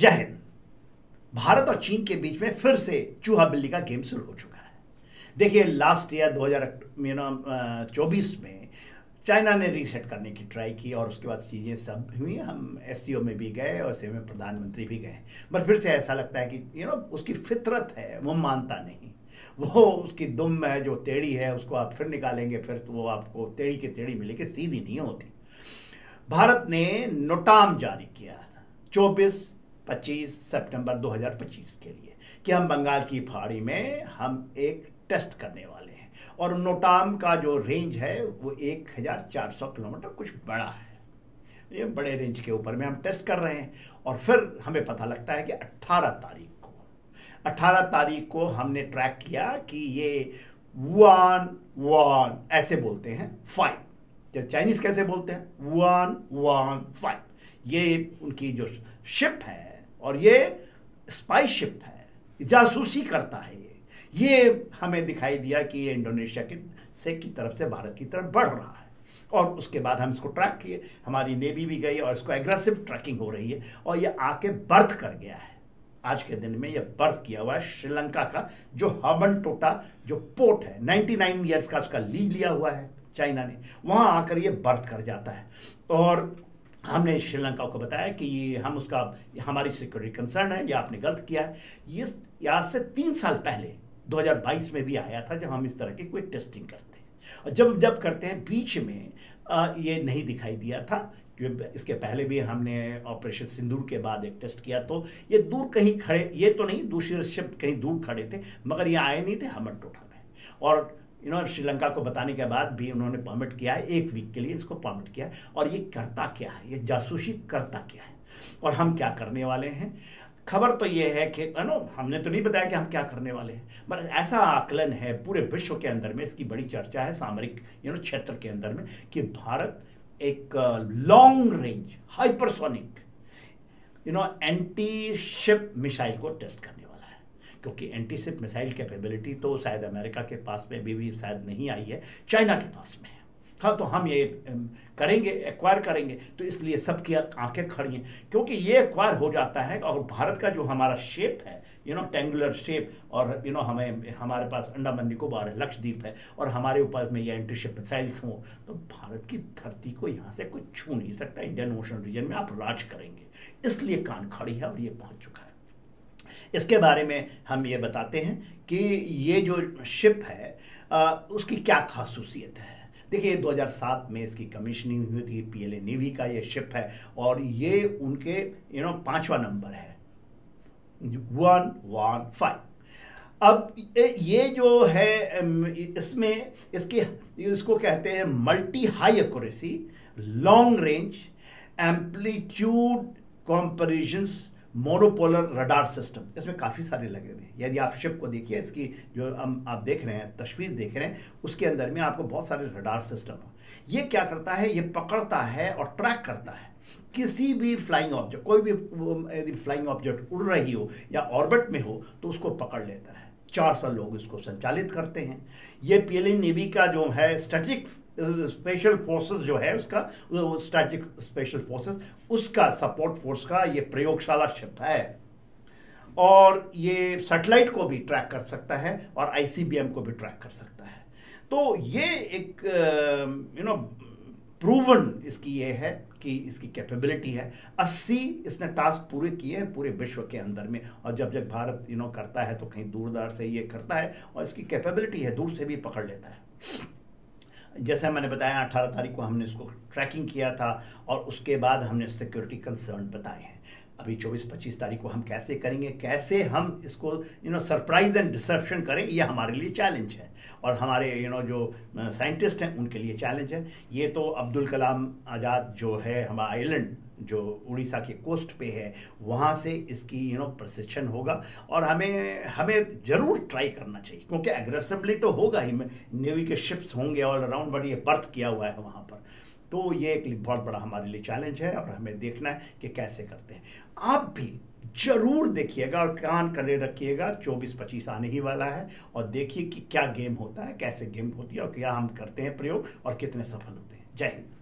जय हिंद। भारत और चीन के बीच में फिर से चूहा बिल्ली का गेम शुरू हो चुका है। देखिए, लास्ट ईयर 2024 में चाइना ने रीसेट करने की ट्राई की और उसके बाद चीज़ें सब हुई। हम एससीओ में भी गए और में प्रधानमंत्री भी गए, पर फिर से ऐसा लगता है कि उसकी फितरत है, वो मानता नहीं। वो उसकी दुम है जो टेढ़ी है, उसको आप फिर निकालेंगे, फिर तो वो आपको टेढ़ी की टेढ़ी मिलेगी, सीधी नहीं होती। भारत ने नोटाम जारी किया 24-25 सितंबर 2025 के लिए कि हम बंगाल की खाड़ी में हम एक टेस्ट करने वाले हैं, और नोटाम का जो रेंज है वो 1400 किलोमीटर कुछ बड़ा है। ये बड़े रेंज के ऊपर में हम टेस्ट कर रहे हैं। और फिर हमें पता लगता है कि 18 तारीख को हमने ट्रैक किया कि ये वन वन ऐसे बोलते हैं 5, जो चाइनीज कैसे बोलते हैं 115। ये उनकी जो शिप है, और ये स्पाई शिप है, जासूसी करता है। ये हमें दिखाई दिया कि ये इंडोनेशिया की तरफ से भारत की तरफ बढ़ रहा है। और उसके बाद हम इसको ट्रैक किए, हमारी नेवी भी गई और इसको एग्रेसिव ट्रैकिंग हो रही है, और ये आके बर्थ कर गया है। आज के दिन में ये बर्थ किया हुआ है श्रीलंका का जो हम्बनटोटा जो पोर्ट है, 99 ईयर्स का उसका लीज लिया हुआ है चाइना ने, वहाँ आकर ये बर्थ कर जाता है। और हमने श्रीलंका को बताया कि ये हमारी सिक्योरिटी कंसर्न है, ये आपने गलत किया है। ये आज से 3 साल पहले 2022 में भी आया था, जब हम इस तरह की कोई टेस्टिंग करते हैं, और जब करते हैं बीच में ये नहीं दिखाई दिया था। इसके पहले भी हमने ऑपरेशन सिंदूर के बाद एक टेस्ट किया, तो ये दूर कहीं खड़े, ये तो नहीं, दूसरे शिप कहीं दूर खड़े थे, मगर ये आए नहीं थे हम्बनटोटा में। और श्रीलंका को बताने के बाद भी उन्होंने परमिट किया है, 1 वीक के लिए इसको परमिट किया है। और ये करता क्या है, ये जासूसी करता क्या है, और हम क्या करने वाले हैं। खबर तो ये है कि हमने तो नहीं बताया कि हम क्या करने वाले हैं, बस ऐसा आकलन है पूरे विश्व के अंदर में, इसकी बड़ी चर्चा है सामरिक क्षेत्र के अंदर में, कि भारत एक long range hypersonic anti ship missile को टेस्ट करने वाला है। क्योंकि एंटी शिप मिसाइल कैपेबिलिटी तो शायद अमेरिका के पास में भी शायद नहीं आई है, चाइना के पास में है। हाँ, तो हम ये करेंगे, एक्वायर करेंगे, तो इसलिए सबकी आंखें खड़ी हैं, क्योंकि ये एक्वायर हो जाता है। और भारत का जो हमारा शेप है, ट्रेंगुलर शेप, और हमारे पास अंडमान निकोबार है, लक्षद्वीप है, और हमारे ऊपर में ये एंटी शिप मिसाइल्स हों, तो भारत की धरती को यहाँ से कोई छू नहीं सकता। इंडियन ओशन रीजन में आप राज करेंगे, इसलिए कान खड़ी है और ये पहुँच चुका है। इसके बारे में हम ये बताते हैं कि ये जो शिप है उसकी क्या खासूसियत है। देखिए, 2007 में इसकी कमीशनिंग हुई थी, पीएलए नेवी का ये शिप है, और ये उनके 5वां नंबर है 115। अब ये जो है इसमें इसको कहते हैं multi high accuracy long range amplitude comparisons monopolar radar system. इसमें काफ़ी सारे लगे हुए हैं। यदि आप शिप को देखिए, इसकी जो आप देख रहे हैं, तस्वीर देख रहे हैं, उसके अंदर में आपको बहुत सारे रडार सिस्टम हो। ये क्या करता है, ये पकड़ता है और ट्रैक करता है किसी भी फ्लाइंग ऑब्जेक्ट, कोई भी यदि फ्लाइंग ऑब्जेक्ट उड़ रही हो या ऑर्बिट में हो तो उसको पकड़ लेता है। 400 लोग इसको संचालित करते हैं। ये पीएलए नेवी का जो है स्ट्रेटेजिक स्पेशल फोर्सेस जो है, उसका स्ट्रेटेजिक स्पेशल फोर्सेस, उसका सपोर्ट फोर्स का ये प्रयोगशाला शिप है। और ये सैटेलाइट को भी ट्रैक कर सकता है और आईसीबीएम को भी ट्रैक कर सकता है। तो ये एक प्रूवन इसकी ये है कि इसकी कैपेबिलिटी है। 80 इसने टास्क पूरे किए हैं पूरे विश्व के अंदर में, और जब भारत करता है तो कहीं दूर दराज से ये करता है, और इसकी कैपेबिलिटी है, दूर से भी पकड़ लेता है। जैसे मैंने बताया, 18 तारीख को हमने इसको ट्रैकिंग किया था, और उसके बाद हमने सिक्योरिटी कंसर्न बताए हैं। अभी 24-25 तारीख को हम कैसे करेंगे, कैसे हम इसको सरप्राइज एंड डिसेप्शन करें, ये हमारे लिए चैलेंज है, और हमारे जो साइंटिस्ट हैं उनके लिए चैलेंज है। ये तो अब्दुल कलाम आज़ाद जो है, हमारा आइलैंड जो उड़ीसा के कोस्ट पे है, वहाँ से इसकी प्रशिक्षण होगा, और हमें ज़रूर ट्राई करना चाहिए, क्योंकि एग्रेसिवली तो होगा ही, नेवी के शिप्स होंगे ऑल अराउंड, बट ये बर्थ किया हुआ है वहाँ पर। तो ये एक बहुत बड़ा हमारे लिए चैलेंज है, और हमें देखना है कि कैसे करते हैं। आप भी जरूर देखिएगा और कान करे रखिएगा, 24-25 आने ही वाला है, और देखिए कि क्या गेम होता है, कैसे गेम होती है, और क्या हम करते हैं प्रयोग, और कितने सफल होते हैं। जय हिंद।